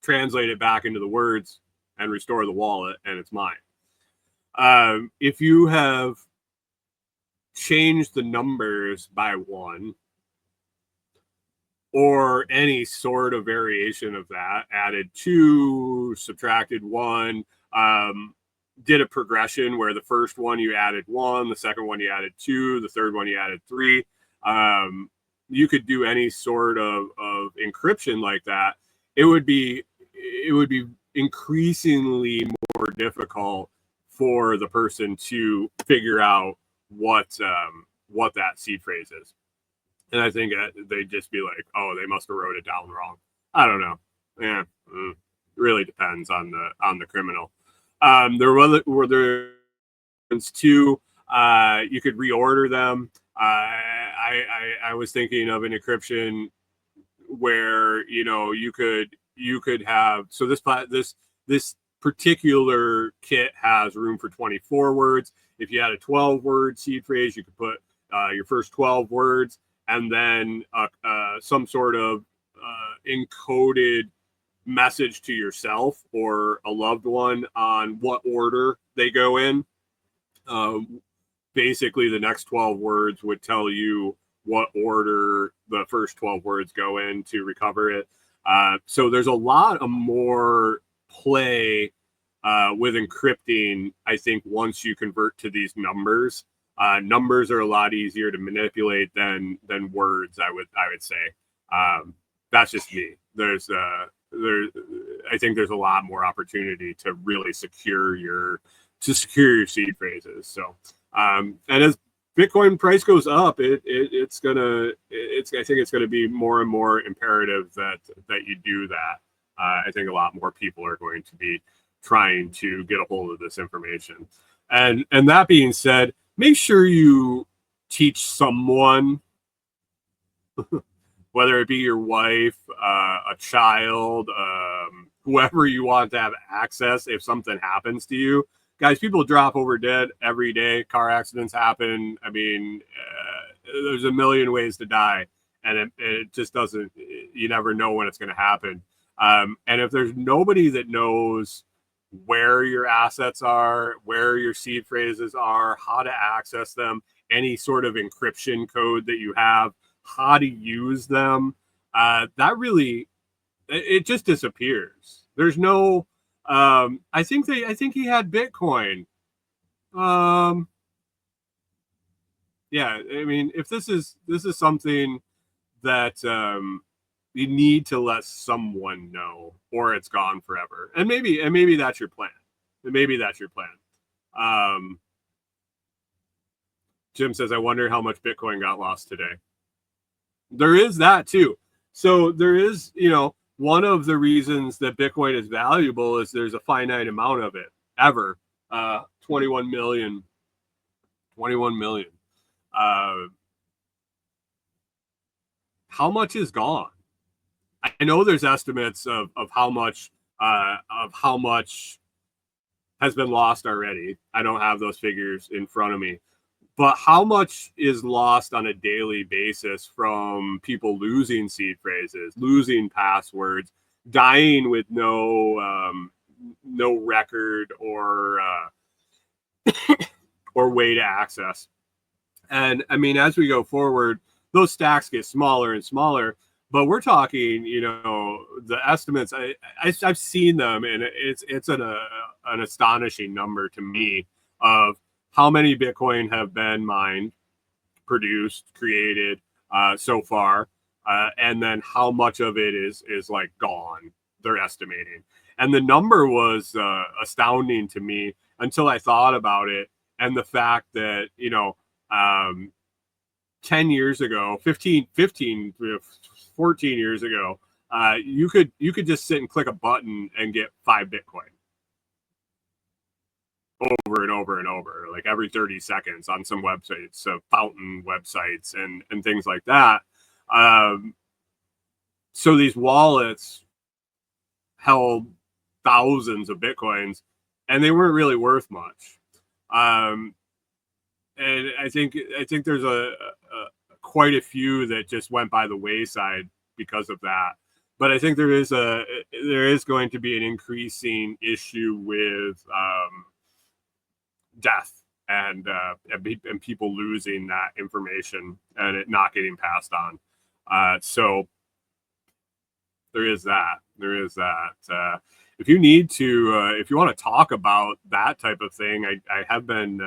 translate it back into the words and restore the wallet, and it's mine. If you have changed the numbers by 1 or any sort of variation of that, added 2, subtracted 1, did a progression where the first one you added 1, the second one you added 2, the third one you added 3. You could do any sort of encryption like that. It would be increasingly more difficult for the person to figure out what that seed phrase is. And I think they'd just be like, oh, they must have wrote it down wrong. I don't know. Yeah, really depends on the criminal. There were two. You could reorder them. I was thinking of an encryption where you could have, so this particular kit has room for 24 words. If you had a 12-word seed phrase, you could put your first 12 words and then some sort of encoded message to yourself or a loved one on what order they go in. Basically, the next 12 words would tell you what order the first 12 words go in to recover it. So there's a lot of more play with encrypting, I think, once you convert to these numbers. Numbers are a lot easier to manipulate than words, I would say. That's just me. I think there's a lot more opportunity to really secure your seed phrases. So, and as Bitcoin price goes up, I think it's gonna be more and more imperative that you do that. I think a lot more people are going to be trying to get a hold of this information. And that being said, make sure you teach someone, whether it be your wife, a child, whoever you want to have access if something happens to you. Guys, people drop over dead every day. Car accidents happen. I mean, there's a million ways to die, and it just doesn't, you never know when it's going to happen. And if there's nobody that knows where your assets are, where your seed phrases are, how to access them, any sort of encryption code that you have, how to use them, that really, it just disappears. There's no, I think he had Bitcoin. Yeah, I mean, if this is something that you need to let someone know, or it's gone forever. And maybe that's your plan. Jim says, I wonder how much Bitcoin got lost today. There is that too. So there is, one of the reasons that Bitcoin is valuable is there's a finite amount of it ever. 21 million. How much is gone? I know there's estimates of how much has been lost already. I don't have those figures in front of me. But how much is lost on a daily basis from people losing seed phrases, losing passwords, dying with no record or way to access? And I mean, as we go forward, those stacks get smaller and smaller. But we're talking, the estimates. I've seen them, and it's an astonishing number to me of how many Bitcoin have been mined, produced, created so far, and then how much of it is like gone. They're estimating, and the number was astounding to me until I thought about it, and the fact that 10 years ago, 15, 14 years ago, you could just sit and click a button and get 5 Bitcoin over and over and over, like every 30 seconds on some websites, fountain websites and things like that. So these wallets held thousands of Bitcoins, and they weren't really worth much. And I think there's a quite a few that just went by the wayside because of that. But I think there is going to be an increasing issue with death and people losing that information and it not getting passed on. So there is that. If you need to, if you want to talk about that type of thing, I have been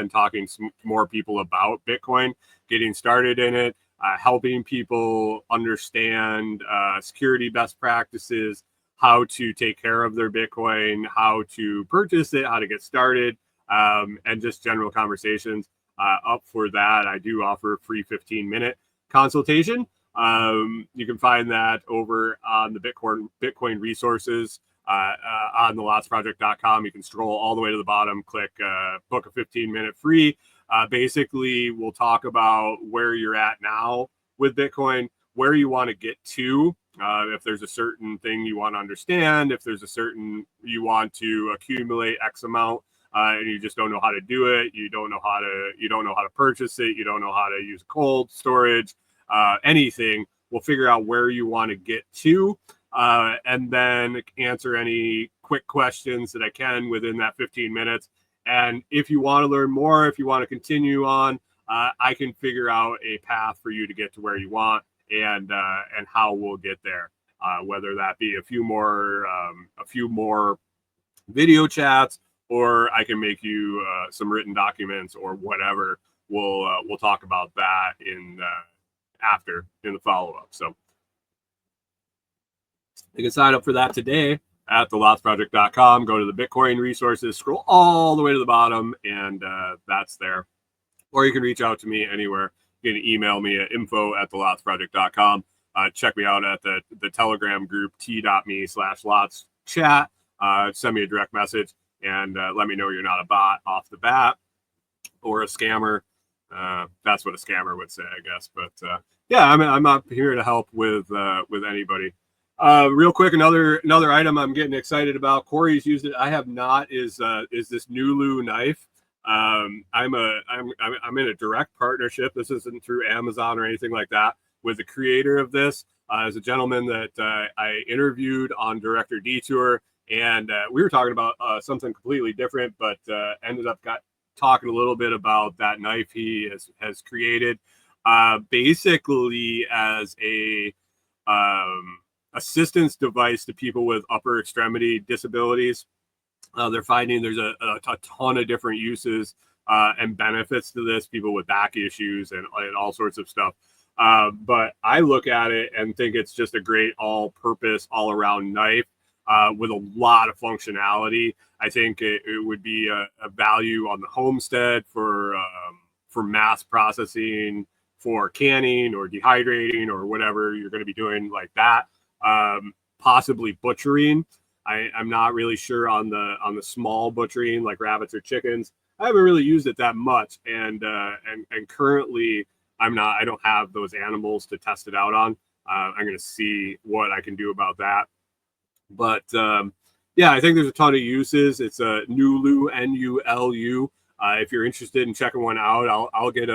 talking to more people about Bitcoin, getting started in it, helping people understand security best practices, how to take care of their Bitcoin, how to purchase it, how to get started, and just general conversations. Up for that, I do offer a free 15-minute consultation. You can find that over on the Bitcoin resources on thelotsproject.com. You can scroll all the way to the bottom, click book a 15-minute free. Basically, we'll talk about where you're at now with Bitcoin, where you want to get to, if there's a certain thing you want to understand, if there's a certain you want to accumulate X amount, and you just don't know how to do it, you don't know how to purchase it, you don't know how to use cold storage, anything. We'll figure out where you want to get to. and then answer any quick questions that I can within that 15 minutes. And if you want to learn more, if you want to continue on, I can figure out a path for you to get to where you want, and how we'll get there. Whether that be a few more video chats, or I can make you some written documents or whatever. We'll talk about that in the follow-up. So you can sign up for that today at thelotsproject.com. Go to the Bitcoin resources, scroll all the way to the bottom, and that's there. Or you can reach out to me anywhere. You can email me at info@thelotsproject.com. Check me out at the Telegram group, t.me/lotschat. Send me a direct message and let me know you're not a bot off the bat or a scammer. That's what a scammer would say, I guess. But yeah, I'm up here to help with anybody. Real quick, another item I'm getting excited about. Corey's used it. I have not. Is this Nulu knife? I'm in a direct partnership. This isn't through Amazon or anything like that. With the creator of this, as a gentleman that I interviewed on Director Detour, and we were talking about something completely different, but ended up talking a little bit about that knife he has created, basically as a assistance device to people with upper extremity disabilities. They're finding there's a ton of different uses and benefits to this, people with back issues and all sorts of stuff. But I look at it and think it's just a great all-purpose, all-around knife with a lot of functionality. I think it would be a value on the homestead for mass processing, for canning or dehydrating or whatever you're going to be doing like that. Possibly butchering. I'm not really sure on the small butchering like rabbits or chickens. I haven't really used it that much, and currently I don't have those animals to test it out on. I'm going to see what I can do about that. But yeah, I think there's a ton of uses. It's a Nulu, Nulu. If you're interested in checking one out, I'll get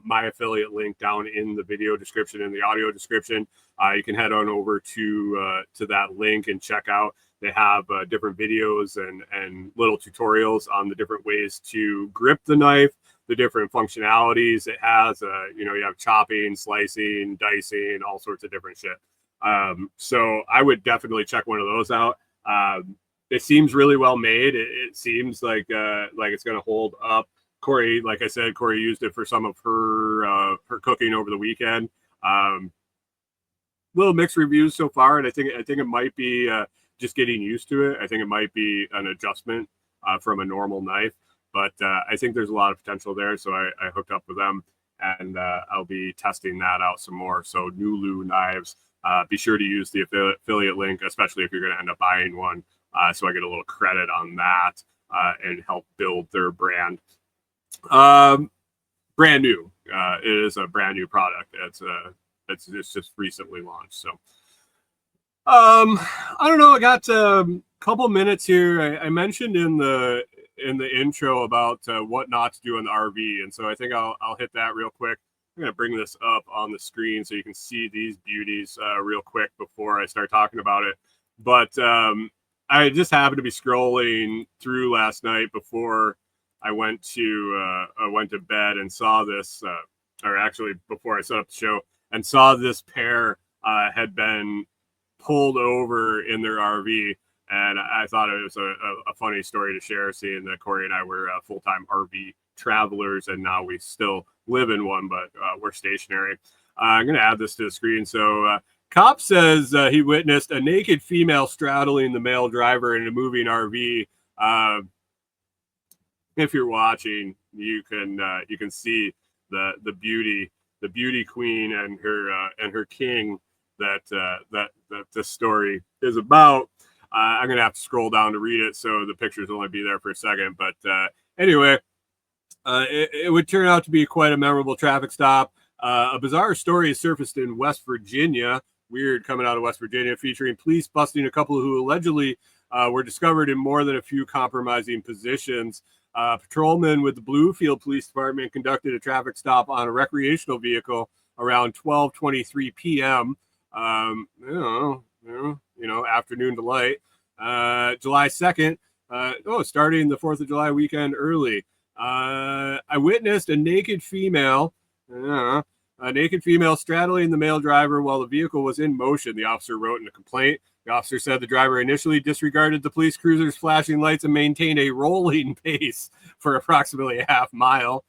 my affiliate link down in the video description and the audio description. You can head on over to that link and check out. They have different videos and little tutorials on the different ways to grip the knife, the different functionalities it has. You have chopping, slicing, dicing, all sorts of different shit. So I would definitely check one of those out. It seems really well made. It seems like it's going to hold up. Corey, like I said, Corey used it for some of her cooking over the weekend. Little mixed reviews so far, and I think it might be just getting used to it. I think it might be an adjustment from a normal knife, but I think there's a lot of potential there. So I hooked up with them, and I'll be testing that out some more. So Nulu knives. Be sure to use the affiliate link, especially if you're going to end up buying one. So I get a little credit on that and help build their brand. Brand new. It is a brand new product. It's just recently launched. So I don't know. I got a couple minutes here. I mentioned in the intro about what not to do in the RV, and so I think I'll hit that real quick. I'm going to bring this up on the screen so you can see these beauties real quick before I start talking about it. But I just happened to be scrolling through last night before I went to bed and saw this, or actually before I set up the show, and saw this pair had been pulled over in their RV. And I thought it was a funny story to share, seeing that Corey and I were full-time RV travelers, and now we still live in one, but we're stationary. I'm going to add this to the screen. So cop says he witnessed a naked female straddling the male driver in a moving RV. If you're watching, you can see the beauty queen and her king that this story is about. I'm going to have to scroll down to read it, so the pictures will only be there for a second. But anyway, it would turn out to be quite a memorable traffic stop. A bizarre story has surfaced in West Virginia. Weird, coming out of West Virginia, featuring police busting a couple who allegedly were discovered in more than a few compromising positions. Patrolmen with the Bluefield Police Department conducted a traffic stop on a recreational vehicle around 12:23 p.m. afternoon to light. July 2nd, starting the 4th of July weekend early. I witnessed a naked female straddling the male driver while the vehicle was in motion, the officer wrote in a complaint. The officer said the driver initially disregarded the police cruiser's flashing lights and maintained a rolling pace for approximately a half mile.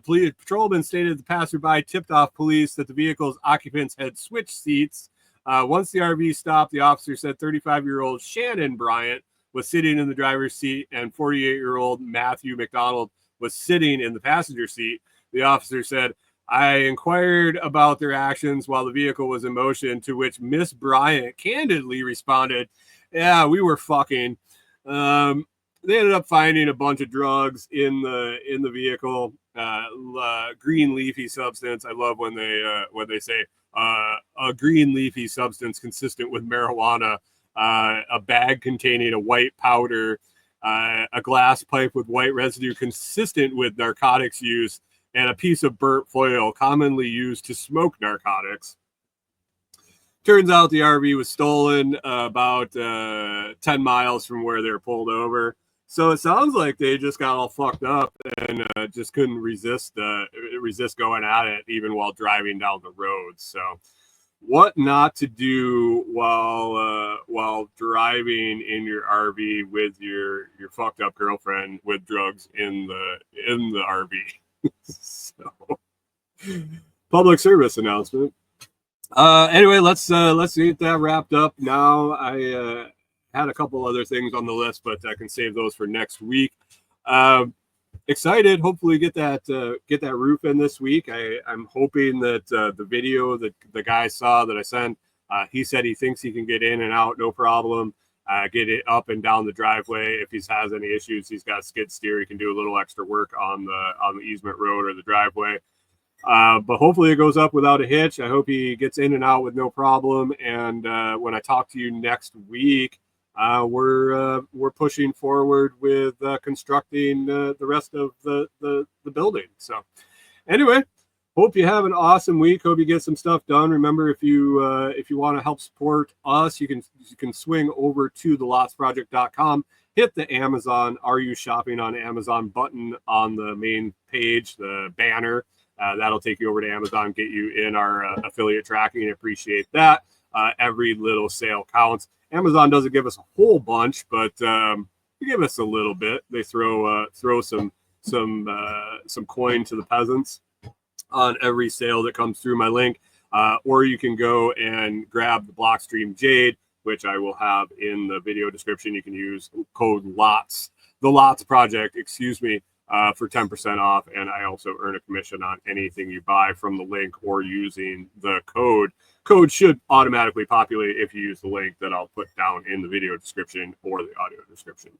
Police patrolman stated the passerby tipped off police that the vehicle's occupants had switched seats. Once the RV stopped, the officer said 35-year-old Shannon Bryant was sitting in the driver's seat and 48-year-old Matthew McDonald was sitting in the passenger seat. The officer said, I inquired about their actions while the vehicle was in motion, to which Miss Bryant candidly responded, yeah, we were fucking. They ended up finding a bunch of drugs in the vehicle, green leafy substance. I love when they say a green leafy substance consistent with marijuana, a bag containing a white powder, a glass pipe with white residue consistent with narcotics use, and a piece of burnt foil commonly used to smoke narcotics. Turns out the RV was stolen about 10 miles from where they were pulled over. So it sounds like they just got all fucked up and just couldn't resist going at it even while driving down the road. So what not to do while driving in your RV with your fucked up girlfriend with drugs in the RV. So, public service announcement. Anyway, let's get that wrapped up now. I had a couple other things on the list, but I can save those for next week. Excited, hopefully get that roof in this week. I'm hoping that the video that the guy saw that I sent, he said he thinks he can get in and out, no problem. Get it up and down the driveway. If he has any issues, he's got a skid steer. He can do a little extra work on the easement road or the driveway. But hopefully it goes up without a hitch. I hope he gets in and out with no problem. And when I talk to you next week, we're pushing forward with constructing the rest of the building. So anyway, hope you have an awesome week. Hope you get some stuff done. Remember, if you want to help support us, you can swing over to thelotsproject.com, hit the Amazon Are You Shopping on Amazon button on the main page, the banner. That'll take you over to Amazon, get you in our affiliate tracking. Appreciate that. Every little sale counts. Amazon doesn't give us a whole bunch, but they give us a little bit. They throw some coin to the peasants on every sale that comes through my link. Or you can go and grab the Blockstream Jade, which I will have in the video description. You can use code LOTS, the LOTS Project, for 10% off. And I also earn a commission on anything you buy from the link or using the code. Code should automatically populate if you use the link that I'll put down in the video description or the audio description.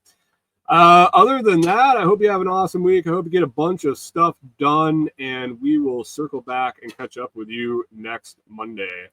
Other than that, I hope you have an awesome week. I hope you get a bunch of stuff done, and we will circle back and catch up with you next Monday.